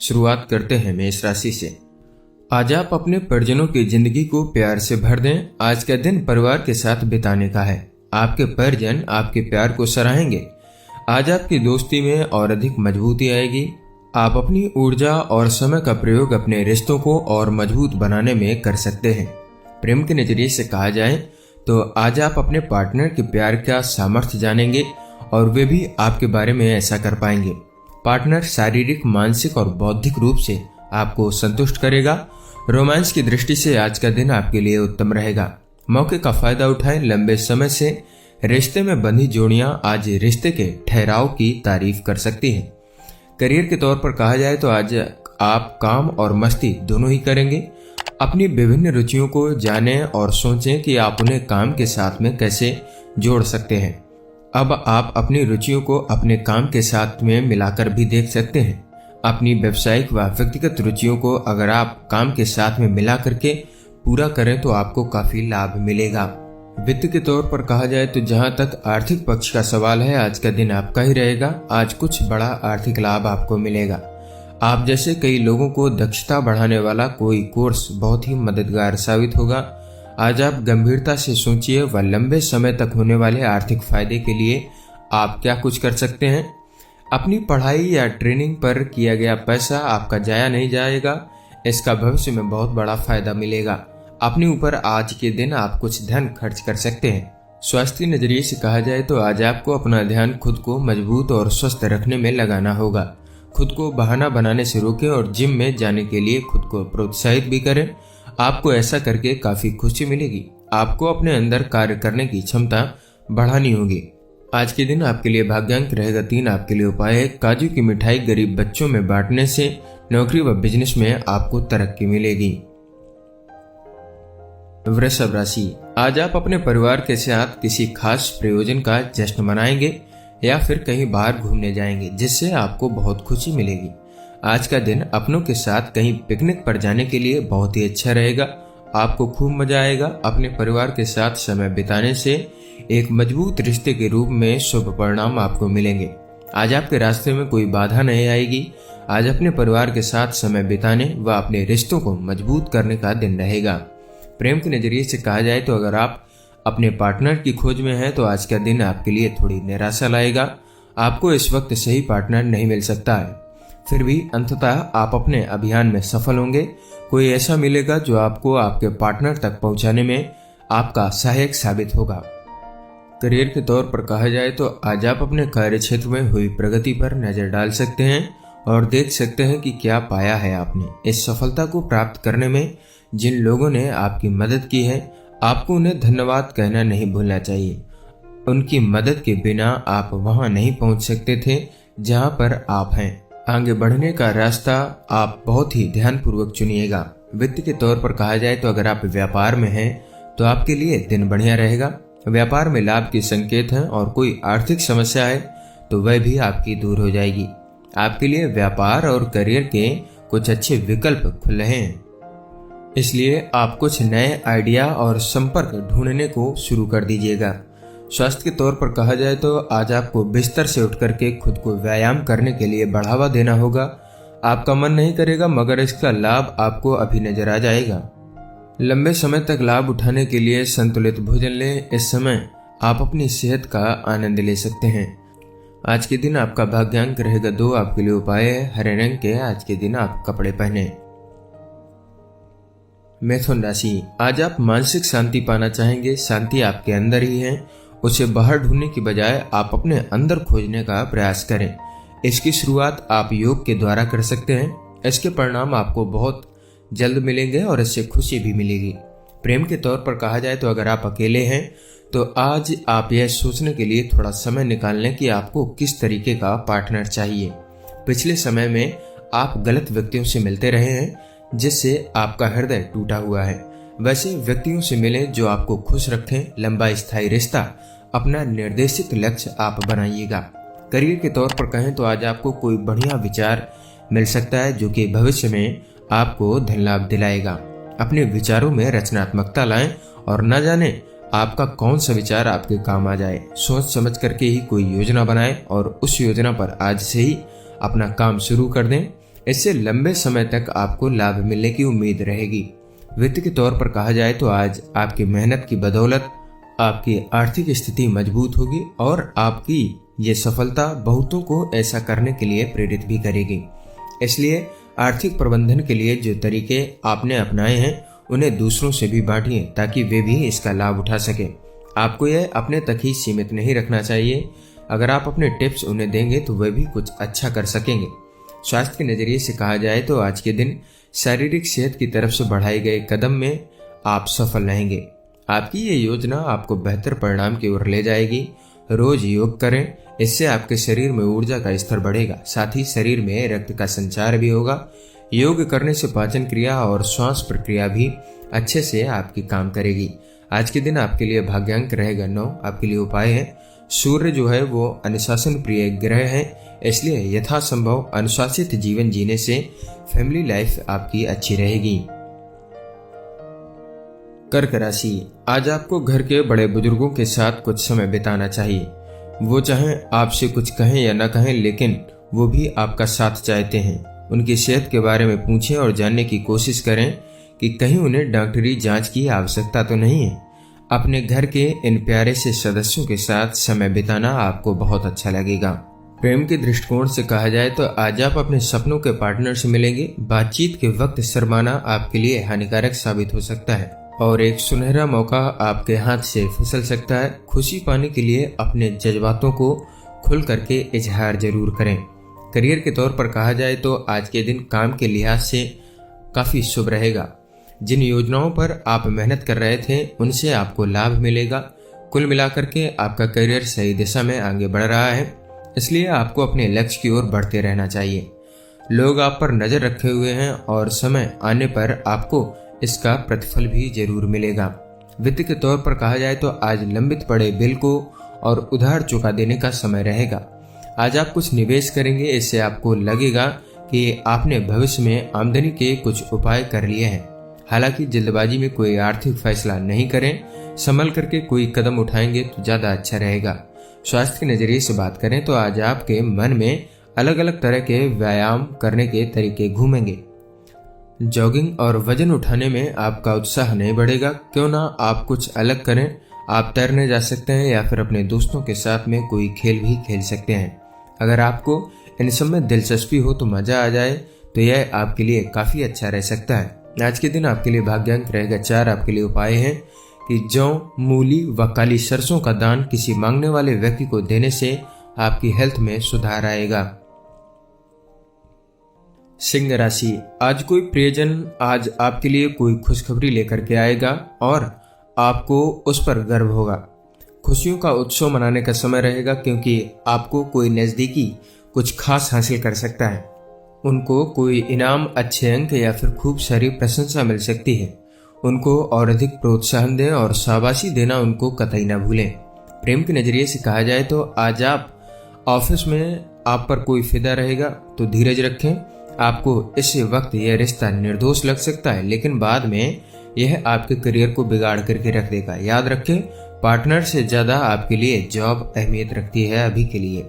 शुरुआत करते हैं मेष राशि से। आज आप अपने परिजनों की जिंदगी को प्यार से भर दें। आज का दिन परिवार के साथ बिताने का है। आपके परिजन आपके प्यार को सराहेंगे। आज आपकी दोस्ती में और अधिक मजबूती आएगी। आप अपनी ऊर्जा और समय का प्रयोग अपने रिश्तों को और मजबूत बनाने में कर सकते हैं। प्रेम के नजरिए से कहा जाए तो आज आप अपने पार्टनर के प्यार का सामर्थ्य जानेंगे और वे भी आपके बारे में ऐसा कर पाएंगे। पार्टनर शारीरिक, मानसिक और बौद्धिक रूप से आपको संतुष्ट करेगा। रोमांस की दृष्टि से आज का दिन आपके लिए उत्तम रहेगा। मौके का फायदा उठाएं। लंबे समय से रिश्ते में बंधी जोड़ियां आज रिश्ते के ठहराव की तारीफ कर सकती हैं। करियर के तौर पर कहा जाए तो आज आप काम और मस्ती दोनों ही करेंगे। अपनी विभिन्न रुचियों को जानें और सोचें कि आप उन्हें काम के साथ में कैसे जोड़ सकते हैं। अब आप अपनी रुचियों को अपने काम के साथ में मिलाकर भी देख सकते हैं। अपनी व्यावसायिक व व्यक्तिगत रुचियों को अगर आप काम के साथ में मिला करके पूरा करें तो आपको काफी लाभ मिलेगा। वित्त के तौर पर कहा जाए तो जहां तक आर्थिक पक्ष का सवाल है, आज का दिन आपका ही रहेगा। आज कुछ बड़ा आर्थिक लाभ आपको मिलेगा। आप जैसे कई लोगों को दक्षता बढ़ाने वाला कोई कोर्स बहुत ही मददगार साबित होगा। आज आप गंभीरता से सोचिए व लंबे समय तक होने वाले आर्थिक फायदे के लिए आप क्या कुछ कर सकते हैं। अपनी पढ़ाई या ट्रेनिंग पर किया गया पैसा आपका जाया नहीं जाएगा। इसका भविष्य में बहुत बड़ा फायदा मिलेगा। अपने ऊपर आज के दिन आप कुछ धन खर्च कर सकते हैं। स्वास्थ्य नजरिए से कहा जाए तो आज आपको अपना ध्यान खुद को मजबूत और स्वस्थ रखने में लगाना होगा। खुद को बहाना बनाने से रोकें और जिम में जाने के लिए खुद को प्रोत्साहित भी करें। आपको ऐसा करके काफी खुशी मिलेगी। आपको अपने अंदर कार्य करने की क्षमता बढ़ानी होगी। आज के दिन आपके लिए भाग्यांक रहेगा 3। आपके लिए उपाय है काजू की मिठाई गरीब बच्चों में बांटने से नौकरी व बिजनेस में आपको तरक्की मिलेगी। वृषभ राशि, आज आप अपने परिवार के साथ किसी खास प्रयोजन का जश्न मनाएंगे या फिर कहीं बाहर घूमने जाएंगे जिससे आपको बहुत खुशी मिलेगी। आज का दिन अपनों के साथ कहीं पिकनिक पर जाने के लिए बहुत ही अच्छा रहेगा। आपको खूब मजा आएगा। अपने परिवार के साथ समय बिताने से एक मजबूत रिश्ते के रूप में शुभ परिणाम आपको मिलेंगे। आज आपके रास्ते में कोई बाधा नहीं आएगी। आज अपने परिवार के साथ समय बिताने व अपने रिश्तों को मजबूत करने का दिन रहेगा। प्रेम के नजरिए से कहा जाए तो अगर आप अपने पार्टनर की खोज में हैं तो आज का दिन आपके लिए थोड़ी निराशा लाएगा। आपको इस वक्त सही पार्टनर नहीं मिल सकता है, फिर भी अंततः आप अपने अभियान में सफल होंगे। कोई ऐसा मिलेगा जो आपको आपके पार्टनर तक पहुंचाने में आपका सहायक साबित होगा। करियर के तौर पर कहा जाए तो आज आप अपने कार्य क्षेत्र में हुई प्रगति पर नजर डाल सकते हैं और देख सकते हैं कि क्या पाया है आपने। इस सफलता को प्राप्त करने में जिन लोगों ने आपकी मदद की है, आपको उन्हें धन्यवाद कहना नहीं भूलना चाहिए। उनकी मदद के बिना आप वहां नहीं पहुंच सकते थे जहां पर आप हैं। आगे बढ़ने का रास्ता आप बहुत ही ध्यानपूर्वक चुनिएगा। वित्त के तौर पर कहा जाए तो अगर आप व्यापार में हैं तो आपके लिए दिन बढ़िया रहेगा। व्यापार में लाभ के संकेत हैं और कोई आर्थिक समस्या है तो वह भी आपकी दूर हो जाएगी। आपके लिए व्यापार और करियर के कुछ अच्छे विकल्प खुल रहे हैं, इसलिए आप कुछ नए आइडिया और संपर्क ढूंढने को शुरू कर दीजिएगा। स्वास्थ्य के तौर पर कहा जाए तो आज आपको बिस्तर से उठ करके खुद को व्यायाम करने के लिए बढ़ावा देना होगा। आपका मन नहीं करेगा मगर इसका लाभ आपको अभी नजर आ जाएगा। लंबे समय तक लाभ उठाने के लिए संतुलित भोजन लें। इस समय आप अपनी सेहत का आनंद ले सकते हैं। आज के दिन आपका भाग्यांक रहेगा 2। आपके लिए उपाय है हरे रंग के आज के दिन आप कपड़े पहने। मिथुन राशि, आज आप मानसिक शांति पाना चाहेंगे। शांति आपके अंदर ही है, उसे बाहर ढूंढने की बजाय आप अपने अंदर खोजने का प्रयास करें। इसकी शुरुआत आप योग के द्वारा कर सकते हैं। इसके परिणाम आपको बहुत जल्द मिलेंगे और इससे खुशी भी मिलेगी। प्रेम के तौर पर कहा जाए तो अगर आप अकेले हैं तो आज आप यह सोचने के लिए थोड़ा समय निकाल लें कि आपको किस तरीके का पार्टनर चाहिए। पिछले समय में आप गलत व्यक्तियों से मिलते रहे हैं जिससे आपका हृदय टूटा हुआ है। वैसे व्यक्तियों से मिलें जो आपको खुश रखें। लंबा स्थायी रिश्ता अपना निर्देशित लक्ष्य आप बनाइएगा। करियर के तौर पर कहें तो आज आपको कोई बढ़िया विचार मिल सकता है जो कि भविष्य में आपको धन लाभ दिलाएगा। अपने विचारों में रचनात्मकता लाएं और न जाने आपका कौन सा विचार आपके काम आ जाए। सोच समझ करके ही कोई योजना बनाएं और उस योजना पर आज से ही अपना काम शुरू कर दें। इससे लंबे समय तक आपको लाभ मिलने की उम्मीद रहेगी। वित्त के तौर पर कहा जाए तो आज आपकी मेहनत की बदौलत आपकी आर्थिक स्थिति मजबूत होगी और आपकी ये सफलता बहुतों को ऐसा करने के लिए प्रेरित भी करेगी। इसलिए आर्थिक प्रबंधन के लिए जो तरीके आपने अपनाए हैं उन्हें दूसरों से भी बांटिए ताकि वे भी इसका लाभ उठा सकें। आपको यह अपने तक ही सीमित नहीं रखना चाहिए। अगर आप अपने टिप्स उन्हें देंगे तो वे भी कुछ अच्छा कर सकेंगे। स्वास्थ्य के नजरिए से कहा जाए तो आज के दिन शारीरिक सेहत की तरफ से बढ़ाए गए कदम में आप सफल रहेंगे। आपकी ये योजना आपको बेहतर परिणाम की ओर ले जाएगी। रोज योग करें, इससे आपके शरीर में ऊर्जा का स्तर बढ़ेगा, साथ ही शरीर में रक्त का संचार भी होगा। योग करने से पाचन क्रिया और श्वास प्रक्रिया भी अच्छे से आपकी काम करेगी। आज के दिन आपके लिए भाग्यांक रहेगा 9। आपके लिए उपाय है, सूर्य जो है वो अनुशासन प्रिय ग्रह है, इसलिए यथासंभव अनुशासित जीवन जीने से फैमिली लाइफ आपकी अच्छी रहेगी। कर्क राशि, आज आपको घर के बड़े बुजुर्गों के साथ कुछ समय बिताना चाहिए। वो चाहे आपसे कुछ कहें या न कहें, लेकिन वो भी आपका साथ चाहते हैं। उनकी सेहत के बारे में पूछें और जानने की कोशिश करें कि कहीं उन्हें डॉक्टरी जांच की आवश्यकता तो नहीं है। अपने घर के इन प्यारे से सदस्यों के साथ समय बिताना आपको बहुत अच्छा लगेगा। प्रेम के दृष्टिकोण से कहा जाए तो आज आप अपने सपनों के पार्टनर से मिलेंगे। बातचीत के वक्त शर्माना आपके लिए हानिकारक साबित हो सकता है और एक सुनहरा मौका आपके हाथ से फिसल सकता है। खुशी पाने के लिए अपने जज्बातों को खुल करके इजहार जरूर करें। करियर के तौर पर कहा जाए तो आज के दिन काम के लिहाज से काफी शुभ रहेगा। जिन योजनाओं पर आप मेहनत कर रहे थे उनसे आपको लाभ मिलेगा। कुल मिलाकर के आपका करियर सही दिशा में आगे बढ़ रहा है, इसलिए आपको अपने लक्ष्य की ओर बढ़ते रहना चाहिए। लोग आप पर नजर रखे हुए हैं और समय आने पर आपको इसका प्रतिफल भी जरूर मिलेगा। वित्त के तौर पर कहा जाए तो आज लंबित पड़े बिल को और उधार चुका देने का समय रहेगा। आज आप कुछ निवेश करेंगे, इससे आपको लगेगा कि आपने भविष्य में आमदनी के कुछ उपाय कर लिए हैं। हालांकि जल्दबाजी में कोई आर्थिक फैसला नहीं करें, संभल करके कोई कदम उठाएंगे तो ज्यादा अच्छा रहेगा। स्वास्थ्य के नजरिए से बात करें तो आज आपके मन में अलग अलग तरह के व्यायाम करने के तरीके घूमेंगे। जॉगिंग और वजन उठाने में आपका उत्साह नहीं बढ़ेगा, क्यों ना आप कुछ अलग करें। आप तैरने जा सकते हैं या फिर अपने दोस्तों के साथ में कोई खेल भी खेल सकते हैं। अगर आपको इन सब में दिलचस्पी हो तो मजा आ जाए तो यह आपके लिए काफी अच्छा रह सकता है। आज के दिन आपके लिए भाग्यांक रहेगा 4। आपके लिए उपाय है कि जौ, मूली व काली सरसों का दान किसी मांगने वाले व्यक्ति को देने से आपकी हेल्थ में सुधार आएगा। सिंह राशि, आज कोई प्रियजन आज आपके लिए कोई खुशखबरी लेकर के आएगा और आपको उस पर गर्व होगा। खुशियों का उत्सव मनाने का समय रहेगा क्योंकि आपको कोई नजदीकी कुछ खास हासिल कर सकता है। उनको कोई इनाम, अच्छे अंक या फिर खूब सारी प्रशंसा मिल सकती है। उनको और अधिक प्रोत्साहन दें और शाबाशी देना उनको कतई न भूलें। प्रेम के नजरिए से कहा जाए तो आज आप ऑफिस में आप पर कोई फिदा रहेगा तो धीरज रखें। आपको इस वक्त यह रिश्ता निर्दोष लग सकता है, लेकिन बाद में यह आपके करियर को बिगाड़ करके रख देगा। याद रखें, पार्टनर से ज्यादा आपके लिए जॉब अहमियत रखती है अभी के लिए।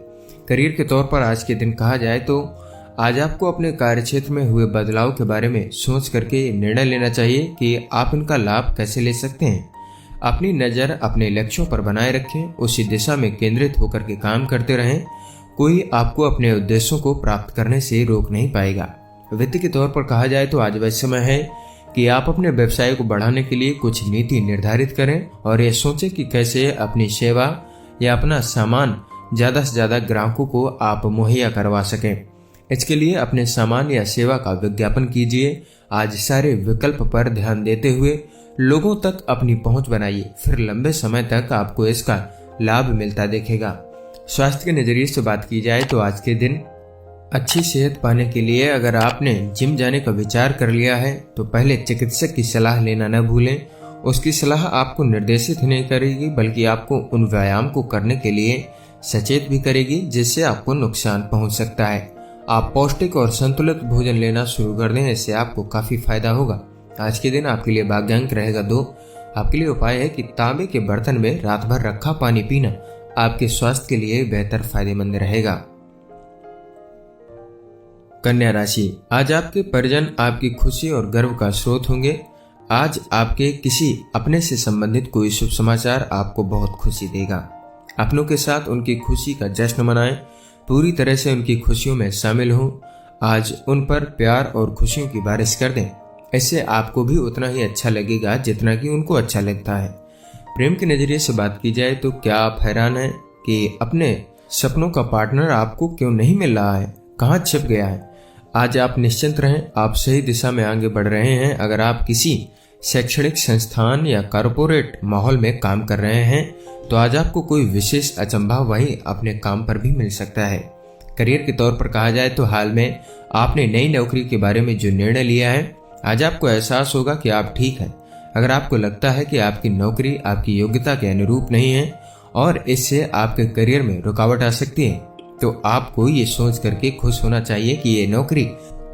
करियर के तौर पर आज के दिन कहा जाए तो आज आपको अपने कार्यक्षेत्र में हुए बदलाव के बारे में सोच करके निर्णय लेना चाहिए कि आप इनका लाभ कैसे ले सकते हैं। अपनी नजर अपने लक्ष्यों पर बनाए रखें, उसी दिशा में केंद्रित होकर के काम करते रहें। कोई आपको अपने उद्देश्यों को प्राप्त करने से रोक नहीं पाएगा। वित्त के तौर पर कहा जाए तो आज वह समय है कि आप अपने व्यवसाय को बढ़ाने के लिए कुछ नीति निर्धारित करें और यह सोचें कि कैसे अपनी सेवा या अपना सामान ज्यादा से ज्यादा ग्राहकों को आप मुहैया करवा सकें। इसके लिए अपने सामान या सेवा का विज्ञापन कीजिए। आज सारे विकल्प पर ध्यान देते हुए लोगों तक अपनी पहुंच बनाइए, फिर लंबे समय तक आपको इसका लाभ मिलता दिखेगा। स्वास्थ्य के नजरिए से बात की जाए तो आज के दिन अच्छी सेहत पाने के लिए अगर आपने जिम जाने का विचार कर लिया है तो पहले चिकित्सक की सलाह लेना न भूलें। उसकी सलाह आपको निर्देशित नहीं करेगी बल्कि आपको उन व्यायाम को करने के लिए सचेत भी करेगी जिससे आपको नुकसान पहुंच सकता है। आप पौष्टिक और संतुलित भोजन लेना शुरू कर दें, इससे आपको काफी फायदा होगा। आज के दिन आपके लिए भाग्यांक रहेगा 2। आपके लिए उपाय है कि तांबे के बर्तन में रात भर रखा पानी पीना आपके स्वास्थ्य के लिए बेहतर फायदेमंद रहेगा। कन्या राशि, आज आपके परिजन आपकी खुशी और गर्व का स्रोत होंगे। आज आपके किसी अपने से संबंधित कोई शुभ समाचार आपको बहुत खुशी देगा। अपनों के साथ उनकी खुशी का जश्न मनाएं, पूरी तरह से उनकी खुशियों में शामिल हों। आज उन पर प्यार और खुशियों की बारिश कर दें, इससे आपको भी उतना ही अच्छा लगेगा जितना कि उनको अच्छा लगता है। प्रेम के नजरिए से बात की जाए तो क्या आप हैरान हैं कि अपने सपनों का पार्टनर आपको क्यों नहीं मिल रहा है, कहाँ छिप गया है? आज आप निश्चिंत रहें, आप सही दिशा में आगे बढ़ रहे हैं। अगर आप किसी शैक्षणिक संस्थान या कॉरपोरेट माहौल में काम कर रहे हैं तो आज आपको कोई विशेष अचंभा वहीं अपने काम पर भी मिल सकता है। करियर के तौर पर कहा जाए तो हाल में आपने नई नौकरी के बारे में जो निर्णय लिया है, आज आपको एहसास होगा कि आप ठीक हैं। अगर आपको लगता है कि आपकी नौकरी आपकी योग्यता के अनुरूप नहीं है और इससे आपके करियर में रुकावट आ सकती है, तो आपको ये सोच करके खुश होना चाहिए कि ये नौकरी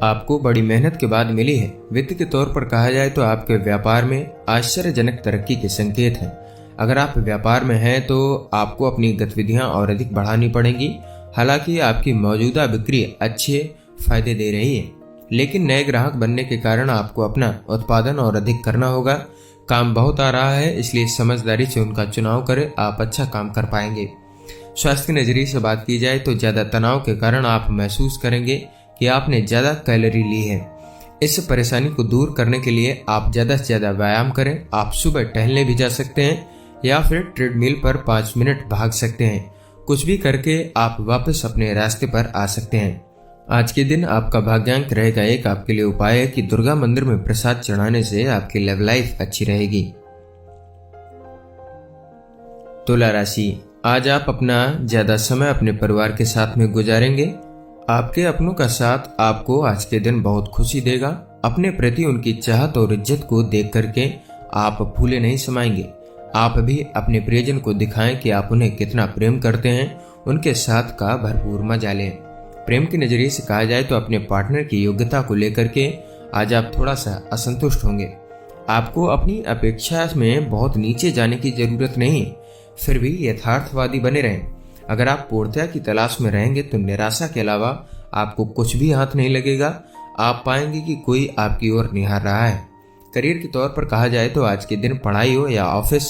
आपको बड़ी मेहनत के बाद मिली है। वित्त के तौर पर कहा जाए तो आपके व्यापार में आश्चर्यजनक तरक्की के संकेत हैं। अगर आप व्यापार में हैं तो आपको अपनी गतिविधियां और अधिक बढ़ानी पड़ेंगी। हालांकि आपकी मौजूदा बिक्री अच्छे फायदे दे रही है, लेकिन नए ग्राहक बनने के कारण आपको अपना उत्पादन और अधिक करना होगा। काम बहुत आ रहा है, इसलिए समझदारी से उनका चुनाव करें, आप अच्छा काम कर पाएंगे। स्वास्थ्य के नजरिए से बात की जाए तो ज्यादा तनाव के कारण आप महसूस करेंगे कि आपने ज्यादा कैलोरी ली है। इस परेशानी को दूर करने के लिए आप ज्यादा से ज्यादा व्यायाम करें। आप सुबह टहलने भी जा सकते हैं या फिर ट्रेडमिल पर 5 मिनट भाग सकते हैं। कुछ भी करके आप वापस अपने रास्ते पर आ सकते हैं। आज के दिन आपका भाग्यांक रहेगा 1। आपके लिए उपाय है कि दुर्गा मंदिर में प्रसाद चढ़ाने से आपकी लव लाइफ अच्छी रहेगी। तुला राशि, आज आप अपना ज्यादा समय अपने परिवार के साथ में गुजारेंगे। आपके अपनों का साथ आपको आज के दिन बहुत खुशी देगा। अपने प्रति उनकी चाहत और इज्जत को देख करके आप फूले नहीं समाएंगे। आप भी अपने प्रियजन को दिखाएं कि आप उन्हें कितना प्रेम करते हैं। उनके साथ का भरपूर मजा लें। प्रेम के नजरिए से कहा जाए तो अपने पार्टनर की योग्यता को लेकर के आज आप थोड़ा सा असंतुष्ट होंगे। आपको अपनी अपेक्षा में बहुत नीचे जाने की जरूरत नहीं, फिर भी यथार्थवादी बने रहें। अगर आप पूर्णता की तलाश में रहेंगे तो निराशा के अलावा आपको कुछ भी हाथ नहीं लगेगा। आप पाएंगे कि कोई आपकी ओर निहार रहा है। करियर के तौर पर कहा जाए तो आज के दिन पढ़ाई हो या ऑफिस,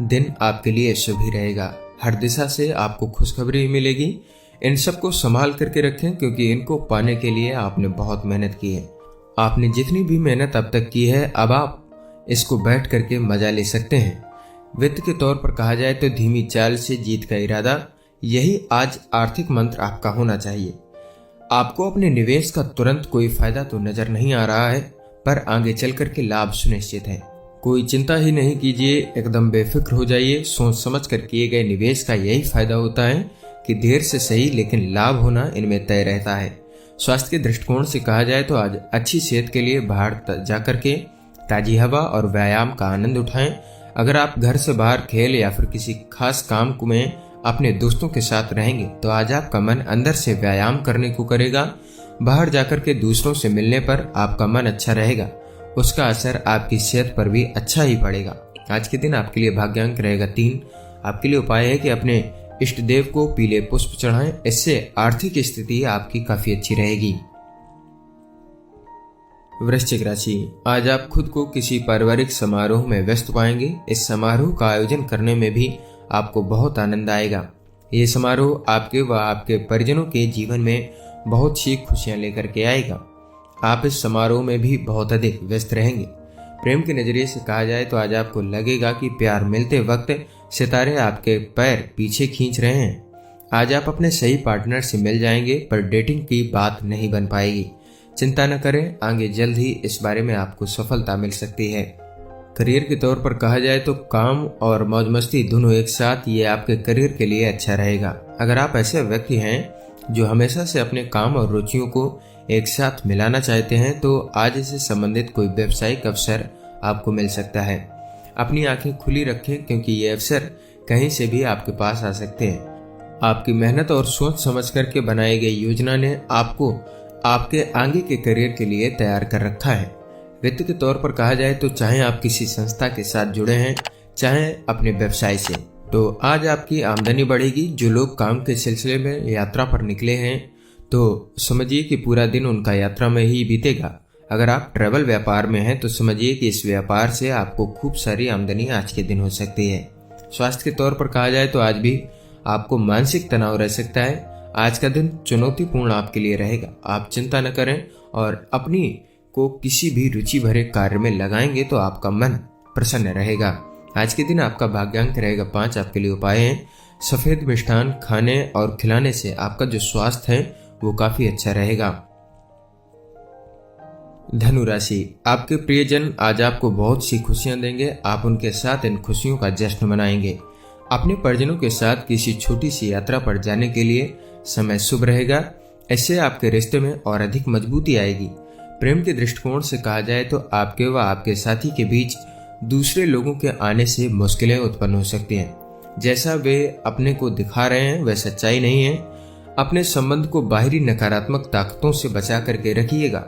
दिन आपके लिए शुभ ही रहेगा। हर दिशा से आपको खुशखबरी मिलेगी। इन सबको संभाल करके रखें क्योंकि इनको पाने के लिए आपने बहुत मेहनत की है। आपने जितनी भी मेहनत अब तक की है, अब आप इसको बैठ करके मजा ले सकते हैं। वित्त के तौर पर कहा जाए तो धीमी चाल से जीत का इरादा, यही आज आर्थिक मंत्र आपका होना चाहिए। आपको अपने निवेश का तुरंत कोई फायदा तो नजर नहीं आ रहा है, पर आगे चल करके लाभ सुनिश्चित है। कोई चिंता ही नहीं कीजिए, एकदम बेफिक्र हो जाइए। सोच समझ कर किए गए निवेश का यही फायदा होता है कि देर से सही लेकिन लाभ होना इनमें तय रहता है। स्वास्थ्य के दृष्टिकोण से कहा जाए तो आज अच्छी सेहत के लिए बाहर जाकर के ताजी हवा और व्यायाम का आनंद उठाएं। अगर आप घर से बाहर खेल या फिर किसी खास काम में अपने दोस्तों के साथ रहेंगे तो आज आपका मन अंदर से व्यायाम करने को करेगा। बाहर जाकर के दूसरों से मिलने पर आपका मन अच्छा रहेगा, उसका असर आपकी सेहत पर भी अच्छा ही पड़ेगा। आज के दिन आपके लिए भाग्यांक रहेगा 3। आपके लिए उपाय है कि अपने इष्ट देव को पीले पुष्प चढ़ाएं, इससे आर्थिक स्थिति आपकी काफी अच्छी रहेगी। वृश्चिक राशि, आज आप खुद को किसी पारिवारिक समारोह में व्यस्त पाएंगे। इस समारोह का आयोजन करने में भी आपको बहुत आनंद आएगा। ये समारोह आपके व आपके परिजनों के जीवन में बहुत सी खुशियां लेकर के आएगा। आप इस समारोह में भी बहुत अधिक व्यस्त रहेंगे। प्रेम के नजरिए से कहा जाए तो आज आपको लगेगा कि प्यार मिलते वक्त सितारे आपके पैर पीछे खींच रहे हैं। आज आप अपने सही पार्टनर से मिल जाएंगे, पर डेटिंग की बात नहीं बन पाएगी। चिंता न करें, आगे जल्द ही इस बारे में आपको सफलता मिल सकती है। करियर के तौर पर कहा जाए तो काम और मौज मस्ती दोनों एक साथ, ये आपके करियर के लिए अच्छा रहेगा। अगर आप ऐसे व्यक्ति हैं जो हमेशा से अपने काम और रुचियों को एक साथ मिलाना चाहते हैं तो आज इससे संबंधित कोई व्यावसायिक अवसर आपको मिल सकता है। अपनी आंखें खुली रखें क्योंकि ये अवसर कहीं से भी आपके पास आ सकते हैं। आपकी मेहनत और सोच समझ करके बनाई गई योजना ने आपको आपके आगे के करियर के लिए तैयार कर रखा है। वित्त के तौर पर कहा जाए तो चाहे आप किसी संस्था के साथ जुड़े हैं चाहे अपने व्यवसाय से, तो आज आपकी आमदनी बढ़ेगी। जो लोग काम के सिलसिले में यात्रा पर निकले हैं तो समझिए कि पूरा दिन उनका यात्रा में ही बीतेगा। अगर आप ट्रैवल व्यापार में हैं तो समझिए कि इस व्यापार से आपको खूब सारी आमदनी आज के दिन हो सकती है। स्वास्थ्य के तौर पर कहा जाए तो आज भी आपको मानसिक तनाव रह सकता है। आज का दिन चुनौतीपूर्ण आपके लिए रहेगा। आप चिंता न करें और अपनी को किसी भी रुचि भरे कार्य में लगाएंगे तो आपका मन प्रसन्न रहेगा। आज के दिन आपका भाग्यांक रहेगा 5। आपके लिए उपाय हैं सफेद मिष्ठान खाने और खिलाने से आपका जो स्वास्थ्य है वो काफी अच्छा रहेगा। धनु राशि, आपके प्रियजन आज आपको बहुत सी खुशियां देंगे। आप उनके साथ इन खुशियों का जश्न मनाएंगे। अपने परिजनों के साथ किसी छोटी सी यात्रा पर जाने के लिए समय शुभ रहेगा। इससे आपके रिश्ते में और अधिक मजबूती आएगी। प्रेम के दृष्टिकोण से कहा जाए तो आपके व आपके साथी के बीच दूसरे लोगों के आने से मुश्किलें उत्पन्न हो सकती हैं। जैसा वे अपने को दिखा रहे हैं वह सच्चाई नहीं है। अपने संबंध को बाहरी नकारात्मक ताकतों से बचा करके रखिएगा।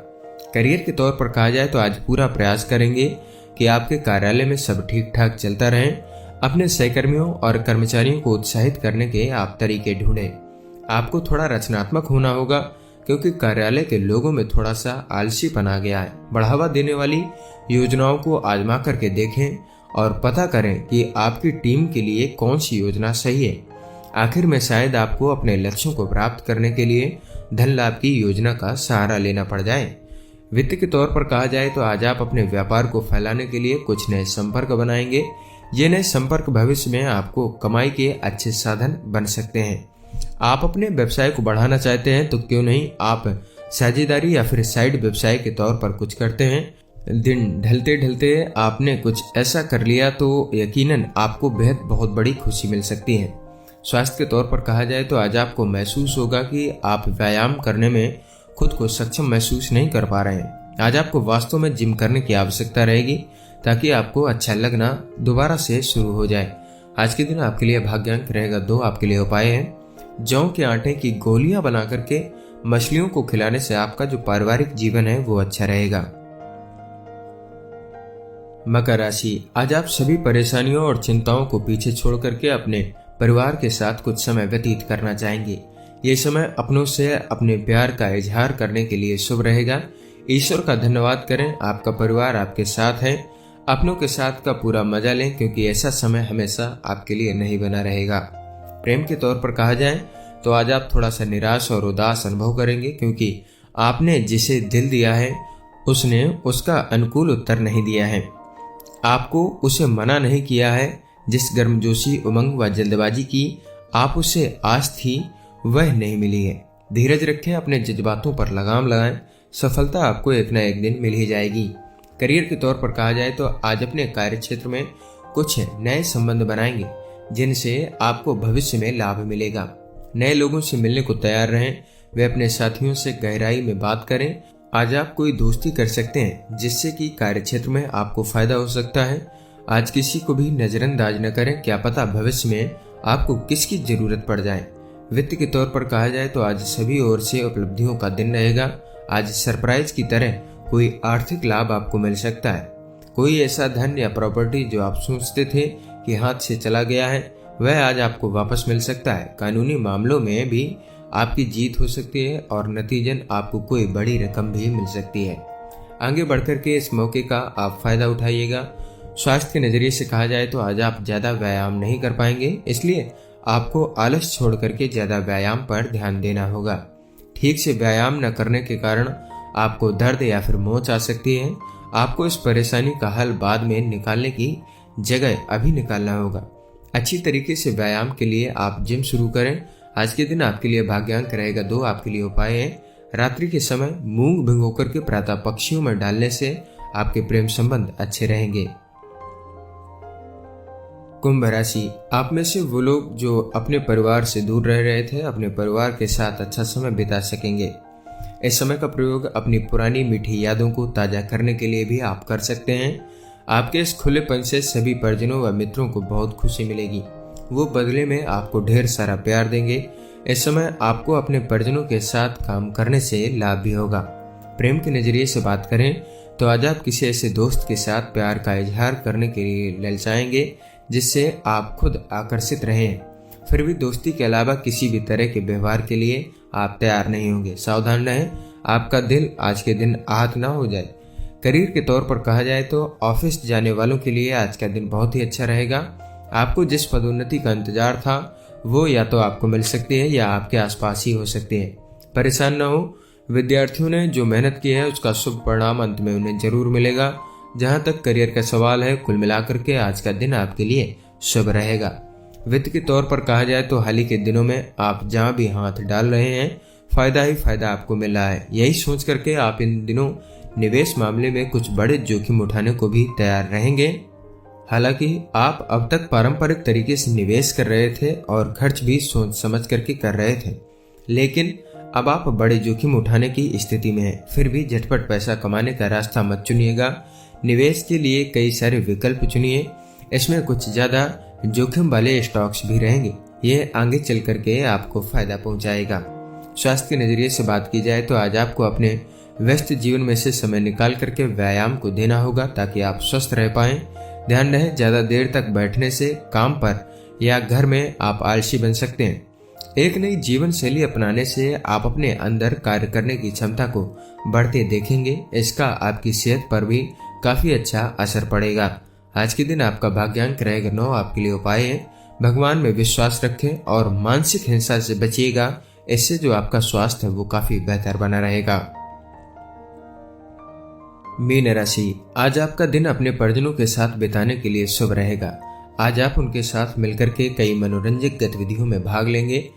करियर के तौर पर कहा जाए तो आज पूरा प्रयास करेंगे कि आपके कार्यालय में सब ठीक ठाक चलता रहे। अपने सहकर्मियों और कर्मचारियों को उत्साहित करने के आप तरीके ढूंढें। आपको थोड़ा रचनात्मक होना होगा क्योंकि कार्यालय के लोगों में थोड़ा सा आलसीपन आ गया है। बढ़ावा देने वाली योजनाओं को आजमा करके देखें और पता करें कि आपकी टीम के लिए कौन सी योजना सही है। आखिर में शायद आपको अपने लक्ष्यों को प्राप्त करने के लिए धन लाभ की योजना का सहारा लेना पड़ जाए। वित्त के तौर पर कहा जाए तो आज आप अपने व्यापार को फैलाने के लिए कुछ नए संपर्क बनाएंगे। ये नए संपर्क भविष्य में आपको कमाई के अच्छे साधन बन सकते हैं। आप अपने व्यवसाय को बढ़ाना चाहते हैं तो क्यों नहीं आप साझेदारी या फिर साइड व्यवसाय के तौर पर कुछ करते हैं। दिन ढलते ढलते आपने कुछ ऐसा कर लिया तो यकीनन आपको बेहद बहुत बड़ी खुशी मिल सकती है। स्वास्थ्य के तौर पर कहा जाए तो आज आपको महसूस होगा कि आप व्यायाम करने में खुद को सक्षम महसूस नहीं कर पा रहे हैं। आज आपको वास्तव में जिम करने की आवश्यकता रहेगी ताकि आपको अच्छा लगना दोबारा से शुरू हो जाए। आज के दिन आपके लिए भाग्यांक रहेगा 2। आपके लिए उपाय है जौ के आटे की गोलियां बना करके मछलियों को खिलाने से आपका जो पारिवारिक जीवन है वो अच्छा रहेगा। मकर राशि, आज आप सभी परेशानियों और चिंताओं को पीछे छोड़ करके अपने परिवार के साथ कुछ समय व्यतीत करना चाहेंगे। ये समय अपनों से अपने प्यार का इजहार करने के लिए शुभ रहेगा। ईश्वर का धन्यवाद करें, आपका परिवार आपके साथ है। अपनों के साथ का पूरा मजा लें क्योंकि ऐसा समय हमेशा आपके लिए नहीं बना रहेगा। प्रेम के तौर पर कहा जाए तो आज आप थोड़ा सा निराश और उदास अनुभव करेंगे क्योंकि आपने जिसे दिल दिया है उसने उसका अनुकूल उत्तर नहीं दिया है। आपको उसे मना नहीं किया है। जिस गर्मजोशी, उमंग व जल्दबाजी की आप उसे आस थी वह नहीं मिली है। धीरज रखें, अपने जज्बातों पर लगाम लगाएं। सफलता आपको एक न एक दिन मिल ही जाएगी। करियर के तौर पर कहा जाए तो आज अपने कार्य क्षेत्र में कुछ नए संबंध बनाएंगे जिनसे आपको भविष्य में लाभ मिलेगा। नए लोगों से मिलने को तैयार रहें। वे अपने साथियों से गहराई में बात करें। आज आप कोई दोस्ती कर सकते हैं जिससे कि कार्य क्षेत्र में आपको फायदा हो सकता है। आज किसी को भी नजरअंदाज न करें, क्या पता भविष्य में आपको किसकी जरूरत पड़ जाए। वित्त के तौर पर कहा जाए तो आज सभी ओर से उपलब्धियों का दिन रहेगा। आज सरप्राइज की तरह कोई आर्थिक लाभ आपको मिल सकता है। कोई ऐसा धन या प्रॉपर्टी जो आप सोचते थे कि हाथ से चला गया है वह आज आपको वापस मिल सकता है। कानूनी मामलों में भी आपकी जीत हो सकती है और नतीजन आपको कोई बड़ी रकम भी मिल सकती है। आगे बढ़कर के इस मौके का आप फायदा उठाइएगा। स्वास्थ्य के नजरिए से कहा जाए तो आज आप ज्यादा व्यायाम नहीं कर पाएंगे, इसलिए आपको आलस छोड़ करके ज्यादा व्यायाम पर ध्यान देना होगा। ठीक से व्यायाम न करने के कारण आपको दर्द या फिर मोच आ सकती है। आपको इस परेशानी का हल बाद में निकालने की जगह अभी निकालना होगा। अच्छी तरीके से व्यायाम के लिए आप जिम शुरू करें। आज के दिन आपके लिए भाग्यांक रहेगा 2। आपके लिए उपाय है रात्रि के समय मूंग भिगोकर के प्रातः पक्षियों में डालने से आपके प्रेम संबंध अच्छे रहेंगे। कुंभ राशि, आप में से वो लोग जो अपने परिवार से दूर रह रहे थे अपने परिवार के साथ अच्छा समय बिता सकेंगे। इस समय का प्रयोग अपनी पुरानी मीठी यादों को ताजा करने के लिए भी आप कर सकते हैं। आपके इस खुलेपन से सभी परिजनों व मित्रों को बहुत खुशी मिलेगी। वो बदले में आपको ढेर सारा प्यार देंगे। इस समय आपको अपने परिजनों के साथ काम करने से लाभ भी होगा। प्रेम के नजरिए से बात करें तो आज आप किसी ऐसे दोस्त के साथ प्यार का इजहार करने के लिए ललचाएंगे जिससे आप खुद आकर्षित रहें। फिर भी दोस्ती के अलावा किसी भी तरह के व्यवहार के लिए आप तैयार नहीं होंगे। सावधान रहें, आपका दिल आज के दिन आहत ना हो जाए। करियर के तौर पर कहा जाए तो ऑफिस जाने वालों के लिए आज का दिन बहुत ही अच्छा रहेगा। आपको जिस पदोन्नति का इंतजार था वो या तो आपको मिल सकती है या आपके आसपास ही हो सकती है। परेशान न हो, विद्यार्थियों ने जो मेहनत की है उसका शुभ परिणाम अंत में उन्हें जरूर मिलेगा। जहां तक करियर का सवाल है, कुल मिलाकर के आज का दिन आपके लिए शुभ रहेगा। वित्त के तौर पर कहा जाए तो हाल ही के दिनों में आप जहां भी हाथ डाल रहे हैं फायदा ही फायदा आपको मिल रहा है। यही सोच करके आप इन दिनों निवेश मामले में कुछ बड़े जोखिम उठाने को भी तैयार रहेंगे। हालांकि आप अब तक पारंपरिक तरीके से निवेश कर रहे थे और खर्च भी सोच समझ करके कर रहे थे, लेकिन अब आप बड़े जोखिम उठाने की स्थिति में हैं। फिर भी झटपट पैसा कमाने का रास्ता मत चुनिएगा। निवेश के लिए कई सारे विकल्प चुनिए। इसमें कुछ ज्यादा जोखिम वाले स्टॉक्स भी रहेंगे। ये आगे चल करके आपको फायदा पहुंचाएगा। स्वास्थ्य के नजरिए से बात की जाए तो आज आपको अपने व्यस्त जीवन में से समय निकाल करके व्यायाम को देना होगा ताकि आप स्वस्थ रह पाएं। ध्यान रहे, ज्यादा देर तक बैठने से काम पर या घर में आप आलसी बन सकते हैं। एक नई जीवन शैली अपनाने से आप अपने अंदर कार्य करने की क्षमता को बढ़ते देखेंगे। इसका आपकी सेहत पर भी काफी अच्छा असर पड़ेगा। आज के दिन आपका भाग्यांक रहेगा 9। आपके लिए उपाय है, भगवान में विश्वास रखें और मानसिक हिंसा से बचिएगा। इससे जो आपका स्वास्थ्य है वो काफी बेहतर बना रहेगा। मीन राशि, आज आपका दिन अपने परिजनों के साथ बिताने के लिए शुभ रहेगा। आज आप उनके साथ मिलकर के कई मनोरंजक गतिविधियों में भाग लेंगे।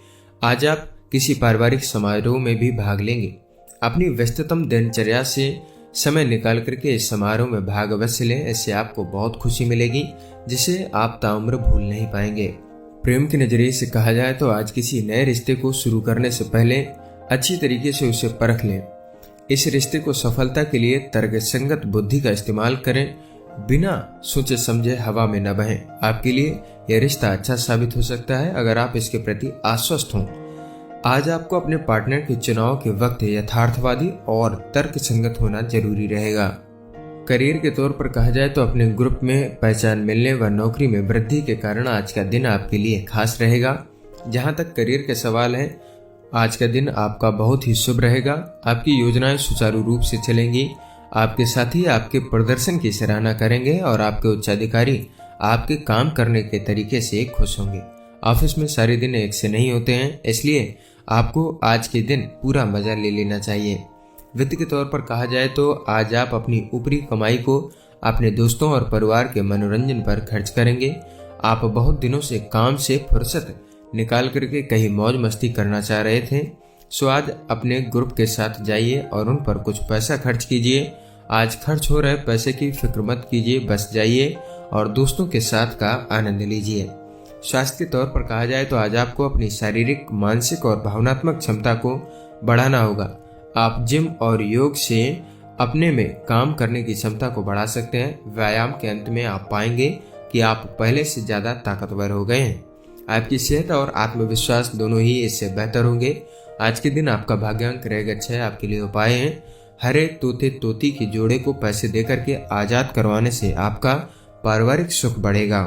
आज आप किसी पारिवारिक समारोह में भी भाग लेंगे। अपनी व्यस्ततम दिनचर्या से समय निकाल करके इस समारोह में भाग अवश्य लें। इससे आपको बहुत खुशी मिलेगी जिसे आप ताउम्र भूल नहीं पाएंगे। प्रेम के नजरिए से कहा जाए तो आज किसी नए रिश्ते को शुरू करने से पहले अच्छी तरीके से उसे परख लें। इस रिश्ते को सफलता के लिए तर्कसंगत बुद्धि का इस्तेमाल करें। बिना सोचे समझे हवा में न बहें। आपके लिए यह रिश्ता अच्छा साबित हो सकता है अगर आप इसके प्रति आश्वस्त हों। आज आपको अपने पार्टनर के चुनाव के वक्त यथार्थवादी और तर्कसंगत होना जरूरी रहेगा। करियर के तौर पर कहा जाए तो अपने ग्रुप में पहचान मिलने व नौकरी में वृद्धि के कारण आज का दिन आपके लिए खास रहेगा। जहां तक करियर के सवाल है, आज का दिन आपका बहुत ही शुभ रहेगा। आपकी योजनाएं सुचारू रूप से चलेंगी। आपके साथी आपके प्रदर्शन की सराहना करेंगे और आपके उच्चाधिकारी आपके काम करने के तरीके से खुश होंगे। ऑफिस में सारे दिन एक से नहीं होते हैं, इसलिए आपको आज के दिन पूरा मजा ले लेना चाहिए। वित्त के तौर पर कहा जाए तो आज आप अपनी ऊपरी कमाई को अपने दोस्तों और परिवार के मनोरंजन पर खर्च करेंगे। आप बहुत दिनों से काम से फुर्सत निकाल करके कहीं मौज मस्ती करना चाह रहे थे, सो आज अपने ग्रुप के साथ जाइए और उन पर कुछ पैसा खर्च कीजिए। आज खर्च हो रहे पैसे की फिक्र मत कीजिए, बस जाइए और दोस्तों के साथ का आनंद लीजिए। स्वास्थ्य के तौर पर कहा जाए तो आज आपको अपनी शारीरिक, मानसिक और भावनात्मक क्षमता को बढ़ाना होगा। आप जिम और योग से अपने में काम करने की क्षमता को बढ़ा सकते हैं। व्यायाम के अंत में आप पाएंगे कि आप पहले से ज्यादा ताकतवर हो गए हैं। आपकी सेहत और आत्मविश्वास दोनों ही इससे बेहतर होंगे। आज के दिन आपका भाग्यांक रहेगा 6। आपके लिए उपाय है, हरे तोते तोती के जोड़े को पैसे देकर के आजाद करवाने से आपका पारिवारिक सुख बढ़ेगा।